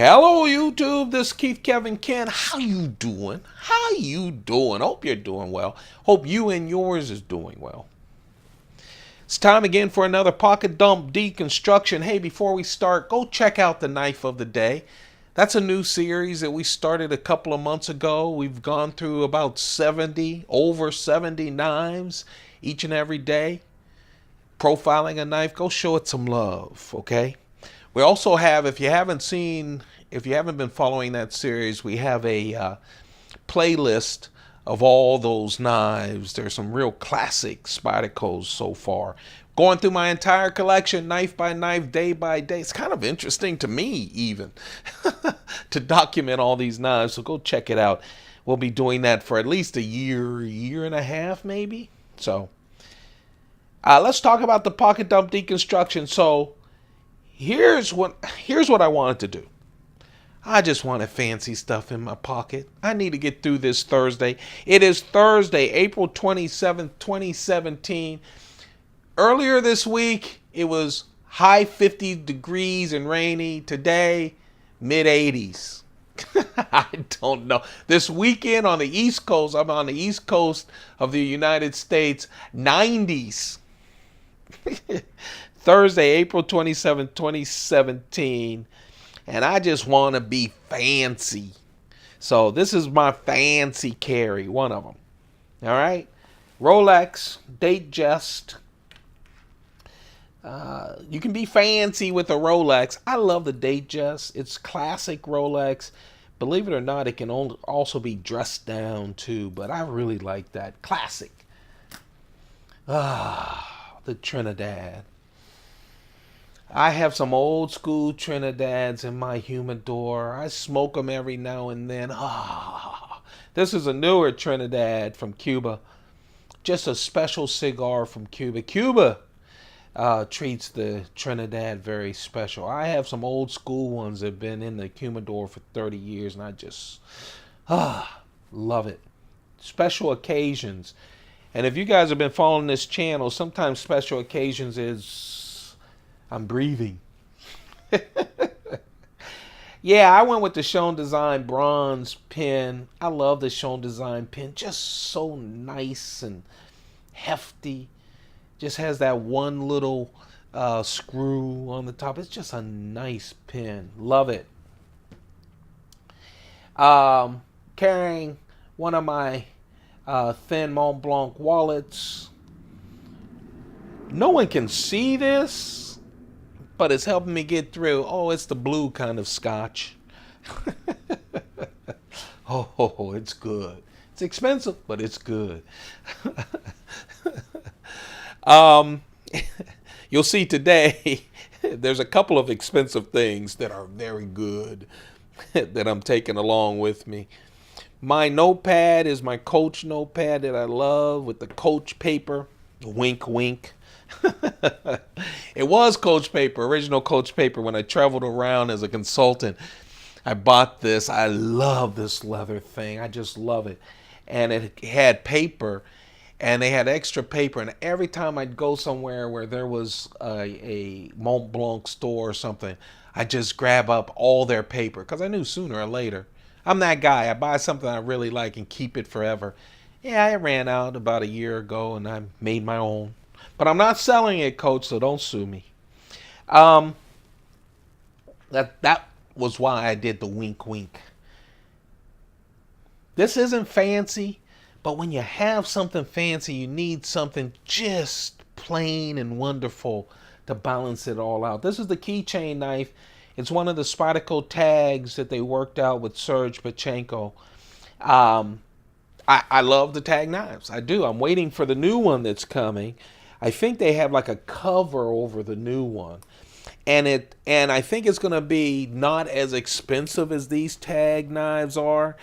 Hello YouTube, this is Keith Kevin Ken. How you doing? How you doing? Hope you're doing well. Hope you and yours is doing well. It's time again for another pocket dump deconstruction. Hey, before we start, go check out the knife of the day. That's a new series that we started a couple of months ago. We've gone through about over 70 knives each and every day. Profiling a knife, go show it some love, okay? We also have, if you haven't been following that series, we have a playlist of all those knives. There's some real classic Spydercos so far. Going through my entire collection, knife by knife, day by day. It's kind of interesting to me, even, to document all these knives. So go check it out. We'll be doing that for at least a year and a half, maybe. So let's talk about the pocket dump deconstruction. So here's what I wanted to do. I just wanted fancy stuff in my pocket. I need to get through this Thursday. It is Thursday, April 27th, 2017. Earlier this week, it was high 50 degrees and rainy. Today, mid 80s. I don't know. This weekend on the East Coast, I'm on the East Coast of the United States, 90s. Thursday, April 27th, 2017. And I just want to be fancy. So this is my fancy carry, one of them. All right. Rolex, Datejust. You can be fancy with a Rolex. I love the Datejust. It's classic Rolex. Believe it or not, it can also be dressed down too. But I really like that. Classic. The Trinidad. I have some old school Trinidads in my humidor. I smoke them every now and then. This is a newer Trinidad from Cuba. Just a special cigar from Cuba. Cuba treats the Trinidad very special. I have some old school ones that have been in the humidor for 30 years, and I just love it. Special occasions. And if you guys have been following this channel, sometimes special occasions is I'm breathing. Yeah, I went with the Shown Design bronze pen. I love the Shown Design pen. Just so nice and hefty. Just has that one little screw on the top. It's just a nice pen. Love it. Carrying one of my thin Mont Blanc wallets. No one can see this, but it's helping me get through. Oh, it's the blue kind of scotch. Oh, it's good. It's expensive, but it's good. You'll see today, there's a couple of expensive things that are very good that I'm taking along with me. My notepad is my Coach notepad that I love with the Coach paper. Wink, wink. It was Coach paper, original Coach paper. When I traveled around as a consultant, I bought this. I love this leather thing. I just love it. And it had paper, and they had extra paper. And every time I'd go somewhere where there was a Mont Blanc store or something, I just grab up all their paper because I knew sooner or later. I'm that guy. I buy something I really like and keep it forever. Yeah, I ran out about a year ago, and I made my own. But I'm not selling it, Coach, so don't sue me. That was why I did the wink wink. This isn't fancy, but when you have something fancy, you need something just plain and wonderful to balance it all out. This is the Keychain Knife. It's one of the Spyderco tags that they worked out with Serge Pachenko. I love the tag knives. I do. I'm waiting for the new one that's coming. I think they have like a cover over the new one. And I think it's going to be not as expensive as these tag knives are.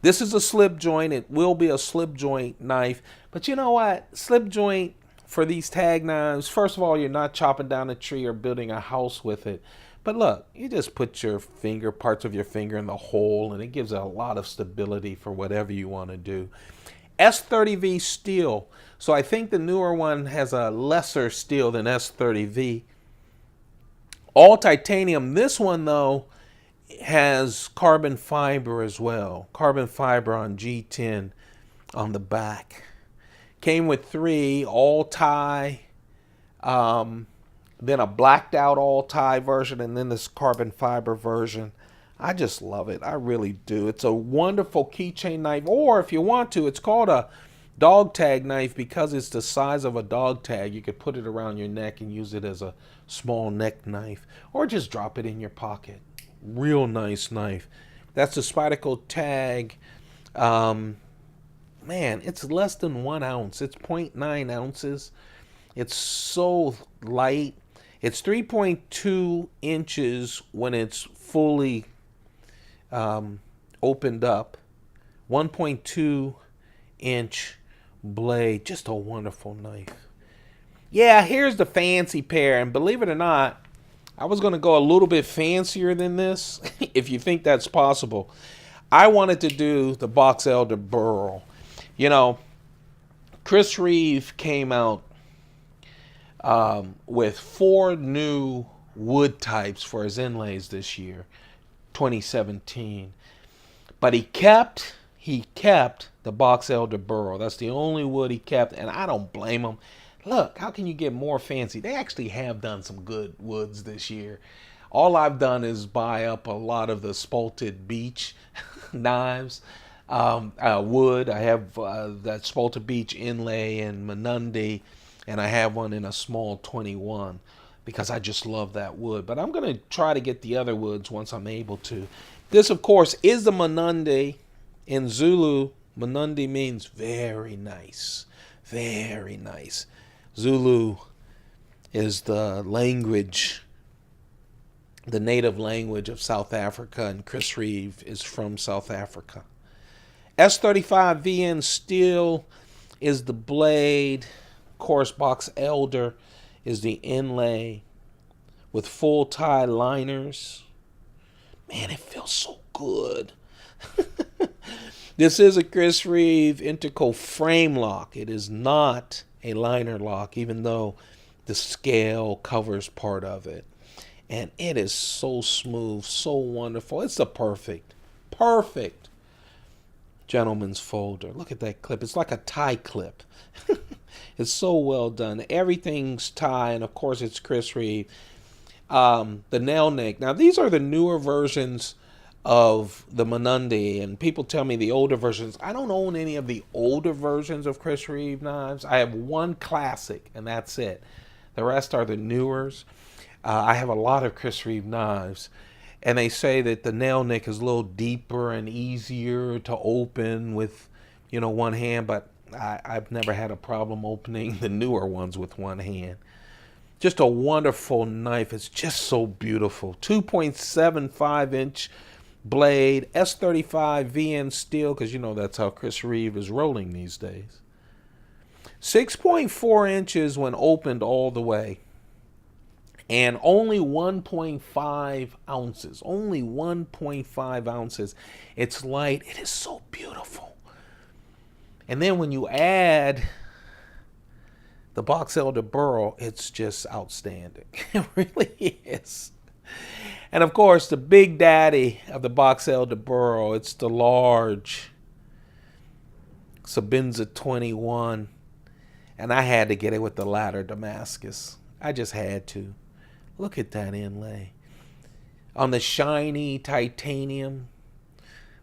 This is a slip joint. It will be a slip joint knife. But you know what? Slip joint for these tag knives, first of all, you're not chopping down a tree or building a house with it. But look, you just put your finger, parts of your finger in the hole, and it gives it a lot of stability for whatever you want to do. S30V steel. So I think the newer one has a lesser steel than S30V. All titanium. This one, though, has carbon fiber as well. Carbon fiber on G10 on the back. Came with 3 all tie, then a blacked out all tie version, and then this carbon fiber version. I just love it. I really do. It's a wonderful keychain knife, or if you want to, it's called a dog tag knife because it's the size of a dog tag. You could put it around your neck and use it as a small neck knife, or just drop it in your pocket. Real nice knife. That's the Spyderco tag. Man, it's less than 1 ounce. It's 0.9 ounces. It's so light. It's 3.2 inches when it's fully opened up. 1.2 inch blade. Just a wonderful knife. Yeah, here's the fancy pair. And believe it or not, I was going to go a little bit fancier than this, if you think that's possible. I wanted to do the Box Elder Burl. You know, Chris Reeve came out with 4 new wood types for his inlays this year, 2017. But he kept the Box Elder Burl. That's the only wood he kept, and I don't blame him. Look, how can you get more fancy? They actually have done some good woods this year. All I've done is buy up a lot of the spalted beech knives, wood. I have that spalted beech inlay in Mnandi, and I have one in a small 21 because I just love that wood. But I'm going to try to get the other woods once I'm able to. This, of course, is the Mnandi. In Zulu, Mnandi means very nice. Very nice. Zulu is the language, the native language of South Africa, and Chris Reeve is from South Africa. S35 VN steel is the blade. Of course, Box Elder is the inlay with full tie liners. Man, it feels so good. This is a Chris Reeve Interco frame lock. It is not a liner lock, even though the scale covers part of it. And it is so smooth, so wonderful. It's the perfect gentleman's folder. Look at that clip. It's like a tie clip. It's so well done. Everything's tie, and of course it's Chris Reeve. The nail nick. Now these are the newer versions of the Mnandi, and people tell me the older versions. I don't own any of the older versions of Chris Reeve knives. I have one classic, and that's it. The rest are the newers. I have a lot of Chris Reeve knives, and they say that the nail nick is a little deeper and easier to open with, one hand, but I've never had a problem opening the newer ones with one hand. Just a wonderful knife. It's just so beautiful. 2.75 inch blade, S35 VN steel, because that's how Chris Reeve is rolling these days. 6.4 inches when opened all the way, and only 1.5 ounces. Only 1.5 ounces. It's light. It is so beautiful. And then when you add the Box Elder Burl, it's just outstanding. It really is. And of course, the big daddy of the Box Elder Burl, it's the large Sebenza 21. And I had to get it with the ladder Damascus. I just had to. Look at that inlay. On the shiny titanium,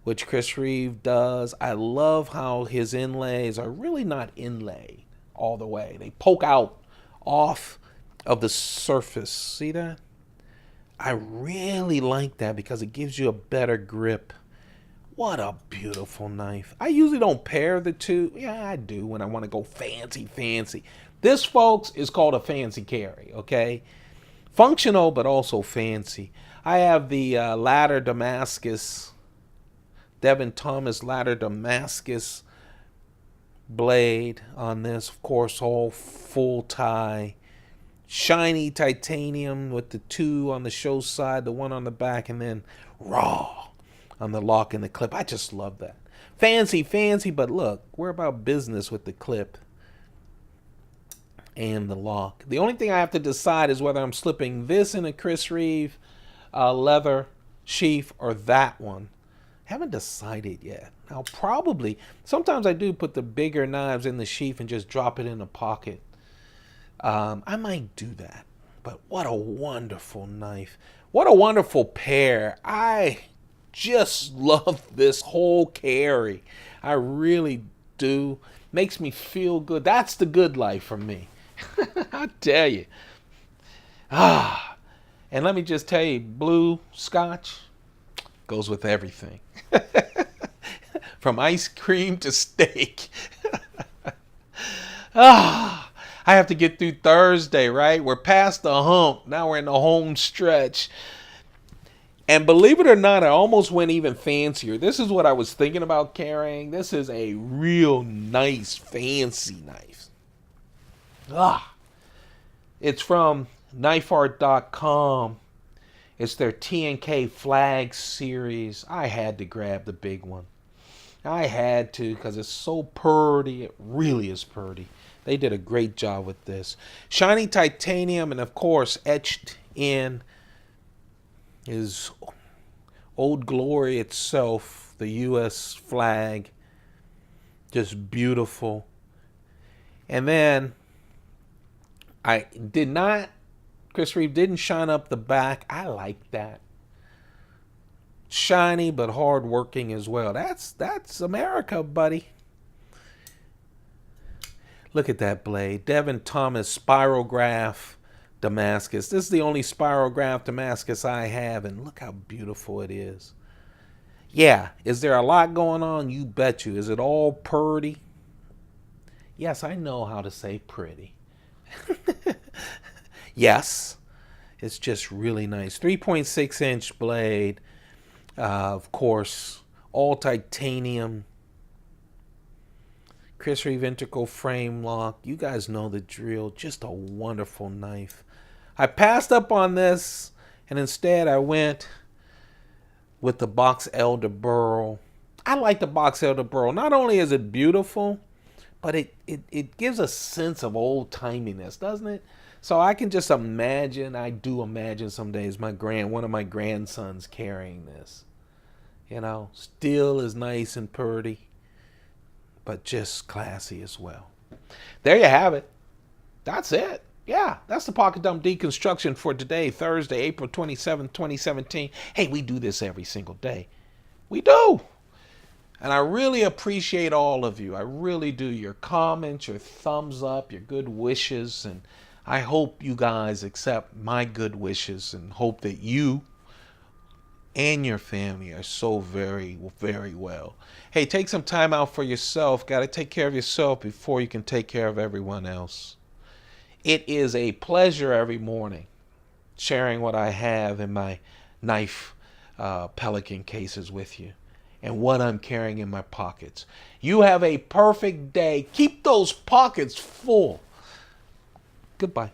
which Chris Reeve does, I love how his inlays are really not inlaid all the way. They poke out off of the surface. See that? I really like that because it gives you a better grip. What a beautiful knife. I usually don't pair the two. Yeah, I do when I want to go fancy. This, folks, is called a fancy carry, okay? Functional, but also fancy. I have the ladder Damascus, Devin Thomas ladder Damascus blade on this. Of course, all full tie. Shiny titanium with the 2 on the show side, the 1 on the back, and then raw on the lock and the clip. I just love that. Fancy, but look, we're about business with the clip and the lock. The only thing I have to decide is whether I'm slipping this in a Chris Reeve leather sheath or that one. Haven't decided yet. I'll probably, sometimes I do put the bigger knives in the sheath and just drop it in the pocket. I might do that. But what a wonderful knife. What a wonderful pair. I just love this whole carry. I really do. Makes me feel good. That's the good life for me. I tell you. And let me just tell you, blue scotch goes with everything. From ice cream to steak. I have to get through Thursday, right? We're past the hump. Now we're in the home stretch. And believe it or not, I almost went even fancier. This is what I was thinking about carrying. This is a real nice, fancy knife. It's from knifeart.com. It's their TKN flag series. I had to grab the big one. I had to because it's so pretty. It really is pretty. They did a great job with this. Shiny titanium, and of course etched in is Old Glory itself, the U.S. flag. Just beautiful. And then I did not, Chris Reeve didn't shine up the back. I like that. Shiny but hard working as well. That's America, buddy. Look at that blade. Devin Thomas Spirograph Damascus. This is the only Spirograph Damascus I have, and look how beautiful it is. Yeah, is there a lot going on? You bet you. Is it all pretty? Yes, I know how to say pretty. Yes, it's just really nice. 3.6-inch blade. Of course, all titanium. Chris Reeve integral frame lock. You guys know the drill. Just a wonderful knife. I passed up on this, and instead I went with the Box Elder Burl. I like the Box Elder Burl. Not only is it beautiful, but it gives a sense of old-timiness, doesn't it? So I can just imagine, I do imagine some days one of my grandsons carrying this. You know, still is nice and pretty, but just classy as well. There you have it. That's it. Yeah, that's the Pocket Dump Deconstruction for today, Thursday, April 27th, 2017. Hey, we do this every single day. We do. And I really appreciate all of you. I really do. Your comments, your thumbs up, your good wishes. And I hope you guys accept my good wishes and hope that you and your family are so very, very well. Hey, take some time out for yourself. Got to take care of yourself before you can take care of everyone else. It is a pleasure every morning sharing what I have in my knife pelican cases with you and what I'm carrying in my pockets. You have a perfect day. Keep those pockets full. Goodbye.